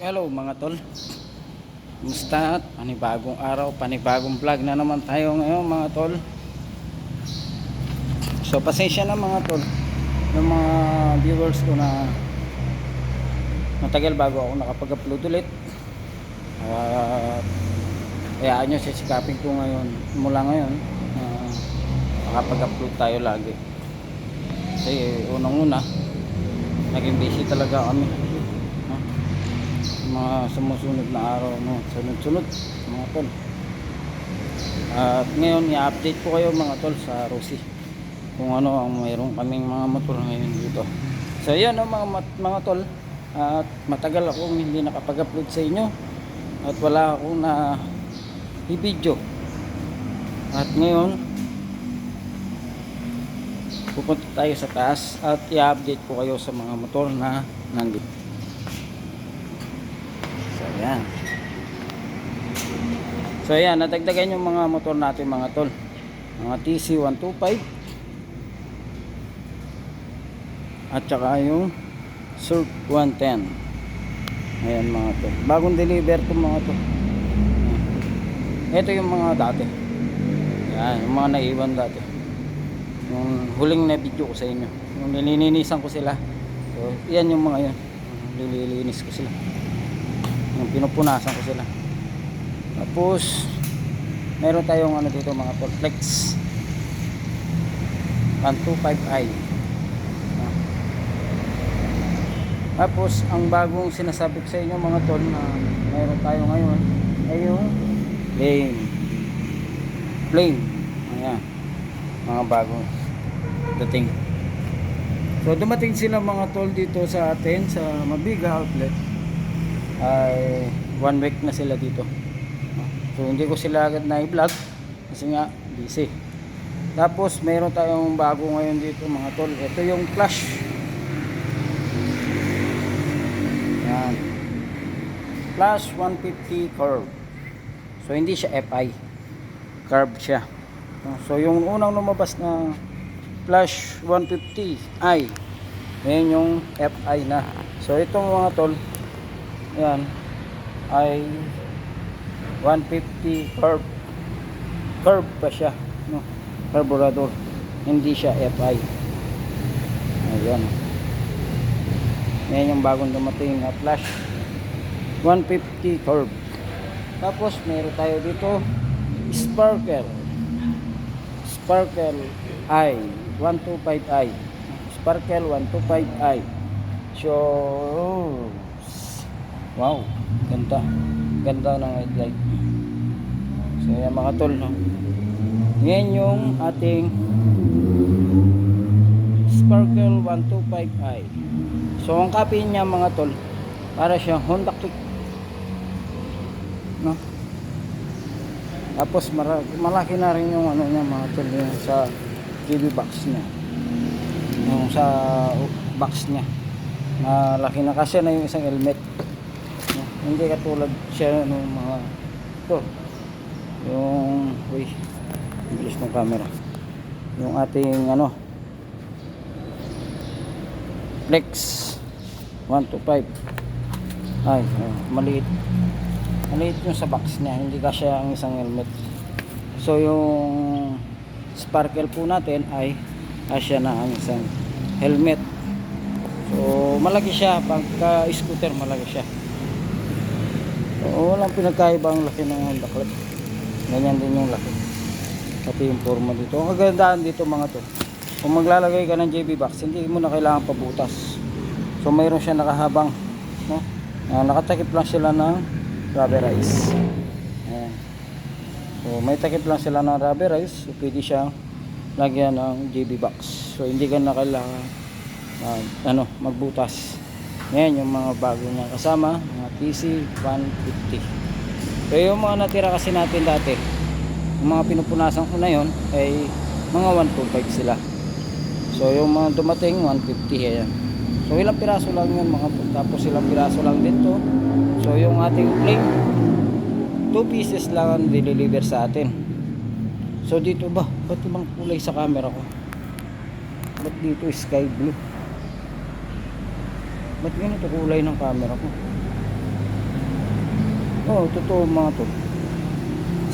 Hello mga tol, kumusta? Panibagong araw, panibagong vlog na naman tayo ngayon mga tol. So pasensya na mga tol ng mga viewers ko na matagal bago ako nakapag-upload ulit. Kaya nyo sisikapin ko ngayon, mula ngayon makapag-upload tayo lagi. Kasi unang-una naging busy talaga kami mga sumusunod na araw, no? Sunod-sunod mga tol. At ngayon i-update ko kayo mga tol sa Rosie kung ano ang mayroon kaming mga motor ngayon dito. So yan no, mga tol, at matagal akong hindi nakapag-upload sa inyo at wala akong na i-video. At ngayon pupunta tayo sa taas at i-update ko kayo sa mga motor na nandito. Ayan. So ayan, nadagdagan yung mga motor natin mga tol. Mga TC125 at saka yung Surf 110. Ayan mga tol. Bagong deliver itong mga tol. Ito yung mga dati. Ayan, yung mga naiwan dati. Yung huling na video ko sa inyo. Yung nililinisan ko sila. So yan yung mga yun. Nililinis ko sila. Yung pinupunasan ko sila. Tapos meron tayong ano dito mga tol, Flex 125i. Tapos ang bagong sinasabi ko sa inyo mga tol na meron tayo ngayon ay yung Flame. Ayan, mga bagong dating. So dumating sila mga tol dito sa atin sa Mabiga Outlet. Ay 1 week na sila dito. So hindi ko sila agad na i-vlog kasi nga busy. Tapos meron tayong bago ngayon dito mga tol. Ito yung Clash. Yan. Clash 150 curve. So hindi siya FI. Curve siya. So yung unang lumabas na Clash 150i, yan yung FI na. So itong mga tol, yan ay 150 curve pa siya, no? Carburetor, hindi siya FI. Ayan, yan yung bagong dumating na Flash 150 curve. Tapos meron tayo dito Sparkle i 125i, Sparkle 125i. So wow, ganda ng headlight. So yan mga tol, no? Yan yung ating Sparkle 125i. So ang copy niya mga tol, para siyang Honda Click, no? Tapos malaki na rin yung ano niya mga tol, yung sa TV box niya, yung sa box niya malaki na kasi na yung isang helmet. Hindi katulad siya ng mga ito, yung bilis ng camera, yung ating ano Flex 125 ay maliit yung sa box niya, hindi kasi ang isang helmet. So yung Sparkle po natin ay kasya na ang isang helmet. So malaki siya, pagka scooter malaki siya. So walang pinagkaibang laki ng Honda Click. Ganyan din yung laki, pati yung forma dito. Ang kagandaan dito mga to, kung maglalagay ka ng JB box, hindi mo na kailangan pabutas. So mayroon siya nakahabang, no? Nakatakip lang sila ng rubberized. Ayan. So may takip lang sila ng rubberized, so pwede siyang lagyan ng JB box. So hindi ka na kailangan magbutas. Yan yung mga bago niya kasama, mga TC 150. So yung mga natira kasi natin dati, yung mga pinupunasan ko na yon ay mga 125 sila. So yung mga dumating 150. Ayan. So ilang piraso lang yun mga, tapos ilang piraso lang dito. So yung ating Flame 2 pieces lang ang deliver sa atin. So dito ba, ba't ibang kulay sa camera ko? Ba't dito sky blue? Ba't ganito kulay ng camera ko? Oh, totoo mga tol.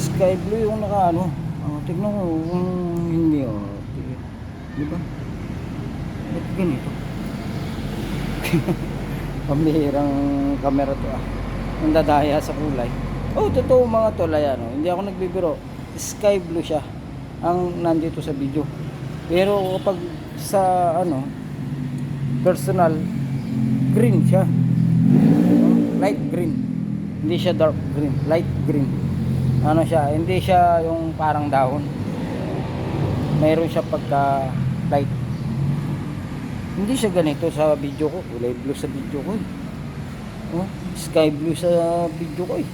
Sky blue yung naka ano. Oh, tignan mo kung hindi oh. Di ba? Ba't ganito? Pambihirang camera to ah. Ang dadaya sa kulay. Oh, totoo mga tol, ayan oh. Hindi ako nagbibiro. Sky blue siya ang nandito sa video. Pero kapag sa ano, personal, green siya. Light green. Hindi siya dark green, light green. Ano siya, hindi siya yung parang dahon. Mayroon siya pagka light. Hindi siya ganito sa video ko. Kulay blue sa video ko. Oh, sky blue sa video ko eh.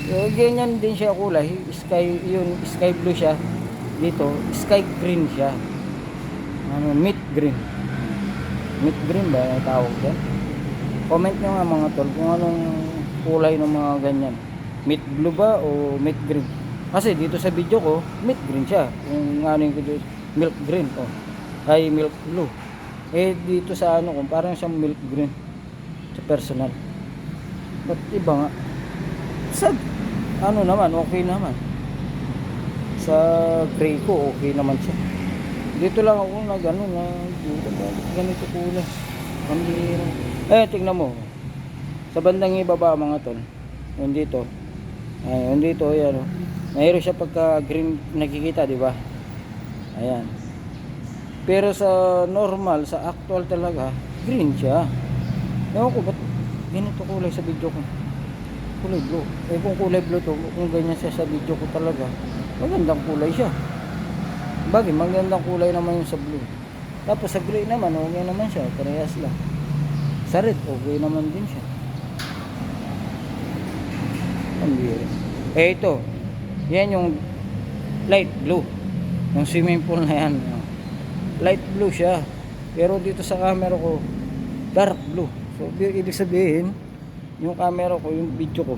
So, ganyan din siya kulay. Sky blue siya. Dito, sky green siya. Ano, meat green. Meat green ba yung tawag dyan? Comment nyo nga mga tol kung anong kulay ng mga ganyan. Meat blue ba o meat green? Kasi dito sa video ko, meat green siya. Yung ano yung milk green. Oh. Ay, milk blue. Eh, dito sa ano kung parang siyang milk green. Sa personal. Ba't iba nga? Sa ano naman, okay naman. Sa gray ko, okay naman siya. Dito lang ako nag-ano na ganito kulay. Pambihira. Eh, tingnan mo. Sa bandang ibaba mga tol. Yun dito. Ayun dito, ayan. Mayroon siya pagka green nakikita, di ba? Ayan. Pero sa normal, sa actual talaga, green siya. Ewan ko, ba't ganito kulay sa video ko? Kulay blue. Eh, kung kulay blue to, kung ganyan siya sa video ko talaga, magandang kulay siya. Bagay, magandang kulay naman yung sa blue. Tapos sa gray naman, okay naman siya. Parehas lang. Sa red, okay naman din siya. Eh ito, yan yung light blue. Yung swimming pool na yan. Light blue siya. Pero dito sa camera ko, dark blue. So, ibig sabihin, yung camera ko, yung video ko,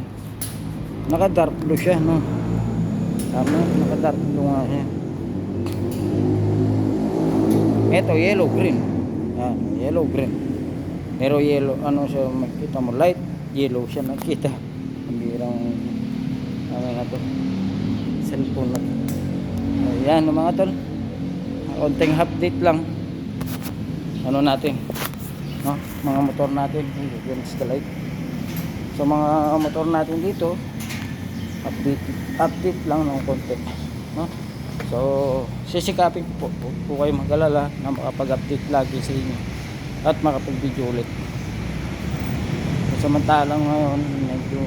naka dark blue siya, no? Tama, naka dark blue nga siya. Ito, yellow green. Yan, yellow green. Pero yellow, ano siya, makita mo, light yellow siya nakita. Ang birang ano na to, cellphone na. Ayan mga tol, konting update lang ano natin, no? Mga motor natin against the light. So mga motor natin dito, update lang ng konti, no? So sisikapin po kayo mag-alala na makapag-update lagi sa inyo at makapag-video ulit. Samantalang ngayon medyo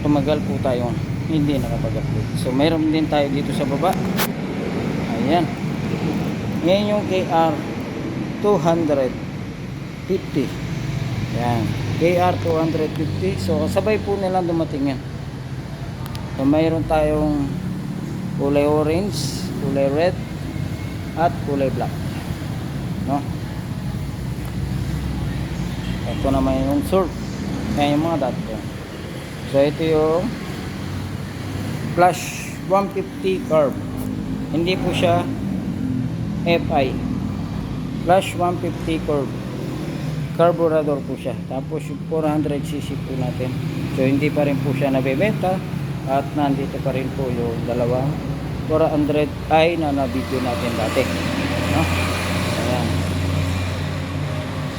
tumagal po tayo, hindi nakapag-upload. So mayroon din tayo dito sa baba. Ayan. Ngayon yung KR 250. Ayan. KR 250. So sabay po nilang dumating yan. So mayroon tayong kulay orange, kulay red, at kulay black. No? Ito naman yung surf. Ayan yung mga dot ko. So ito yung Flash 150 carb. Hindi po siya FI. Flash 150 carb. Carburetor po siya. Tapos yung 400cc po natin. So hindi pa rin po siya nabebenta. At nandito pa rin po yung dalawang 400i na na-video natin dati. No? Ayan.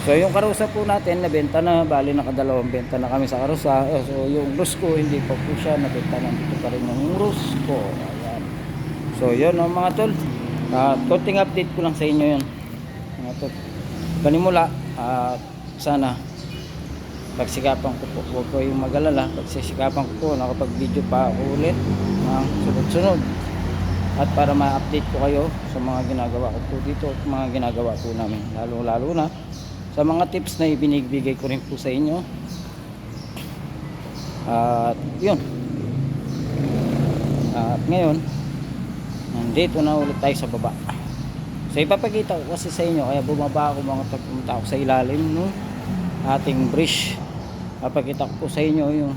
So yung karusa po natin nabenta na, bali nakadalawang benta na kami sa karusa. So yung Rusco hindi pa po siya nabenta, nandito pa rin yung Rusco. Ayan. So yun no, mga tol, konting update ko lang sa inyo yun mga tol. Panimula at sana pagsikapan ko po, huwag ko yung mag-alala, pagsisikapan ko po nakapag video pa ako ulit ng sunod-sunod at para ma-update ko kayo sa mga ginagawa ko po dito at mga ginagawa po namin, lalo na sa mga tips na ibinibigay ko rin po sa inyo. At yun, at ngayon nandito na ulit tayo sa baba. So ipapakita ko kasi sa inyo, kaya bumaba ako mga pumunta ako sa ilalim no ating bridge. Papakita ko po sa inyo yung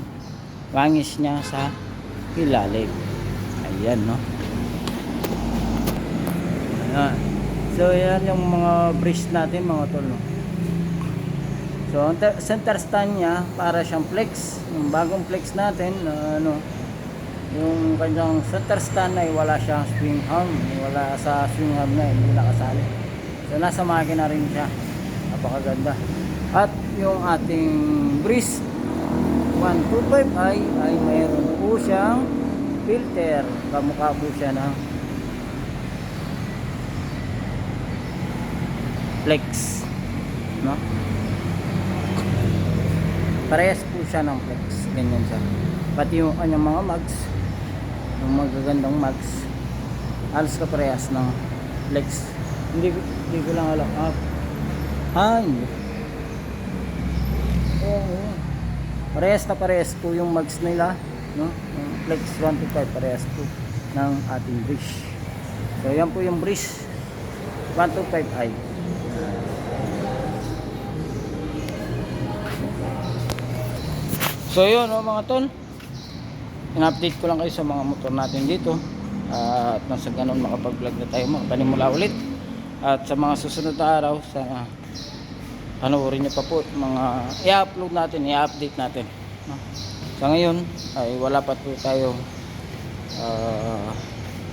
wangis niya sa ilalim. Ayan no. Ayan. So yan yung mga bridge natin mga tol no. So So ang center stand niya para siyang flex, yung bagong flex natin na yung kanyang center stand ay wala siyang swing arm, wala sa swing arm na hindi nakasali. So nasa makina rin siya, napakaganda. At yung ating Breeze 125i ay mayroon po siyang filter, kamukha po siya ng flex, no? Parehas po siya ng flex, ganyan siya. Pati yung kanyang mga mags, yung magagandang mags, halos kaparehas ng flex. Hindi ko lang alam. Hindi. Oo. Parehas na parehas po yung mags nila, no? Yung flex 125 parehas po ng ating Breeze. So yan po yung Breeze 125i. So yun, mga tol, in-update ko lang kayo sa mga motor natin dito, at nasa ganun makapag-vlog na tayo, makapanimula ulit. At sa mga susunod na araw, sana panoorin nyo pa po mga i-upload natin, i-update natin, no? Sa ngayon ay wala pa po tayo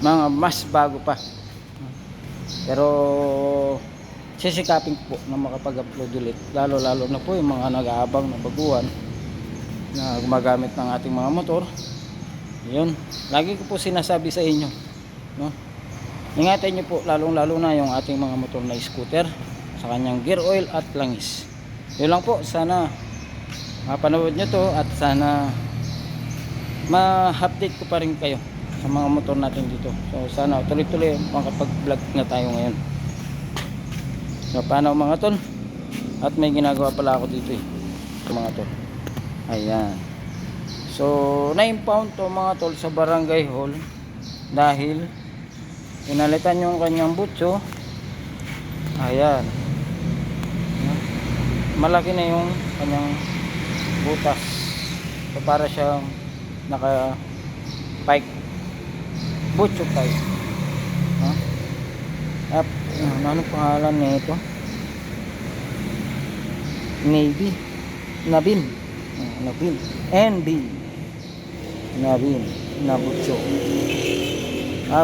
mga mas bago pa, pero sisikapin po na makapag-upload ulit, lalo na po yung mga nag-aabang na baguhan na gumagamit ng ating mga motor. Yun, lagi ko po sinasabi sa inyo, no? Ingatan nyo po lalo na yung ating mga motor na scooter sa kanyang gear oil at langis. Yun lang po, sana mapanood nyo to at sana ma-update ko pa rin kayo sa mga motor natin dito. So sana tuloy-tuloy makapag-vlog na tayo ngayon. So paano mga tol? At may ginagawa pala ako dito sa mga tol. Ayan. So 9 pound to mga tol sa barangay hall dahil inalitan yung kanyang butso. Ayan, malaki na yung kanyang butas, so para siyang naka pike, butso pike, anong pangalan nito? Nabin na butso.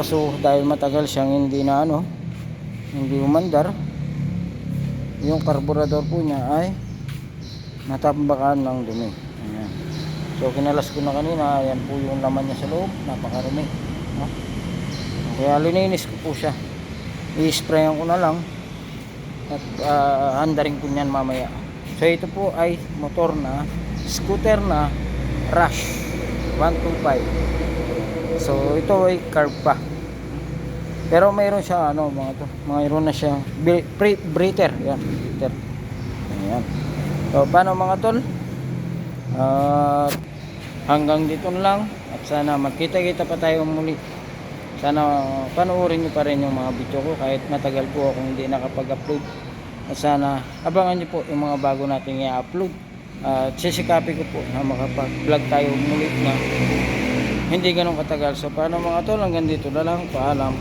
So dahil matagal siyang hindi umandar, yung karburador po niya ay natambakan ng dumi. Ayan. So kinalas ko na kanina, ayan po yung laman niya sa loob, napakarumi, no? Kaya lininis ko po siya, i-sprayan ko na lang at handarin ko niyan mamaya. So ito po ay motor na scooter na Rush 125. So ito ay carb pa, pero mayroon siya mayroon na siyang breather. Yan, breather. Ayan. So paano mga tol, hanggang dito lang, at sana magkita-kita pa tayo muli. Sana panoorin nyo pa rin yung mga video ko kahit matagal po akong hindi nakapag-upload. At sana abangan nyo po yung mga bago nating i-upload. At sisikapin ko po na makapag-vlog tayo muli na hindi ganun katagal. So paano mga tol, hanggang dito na lang, paalam.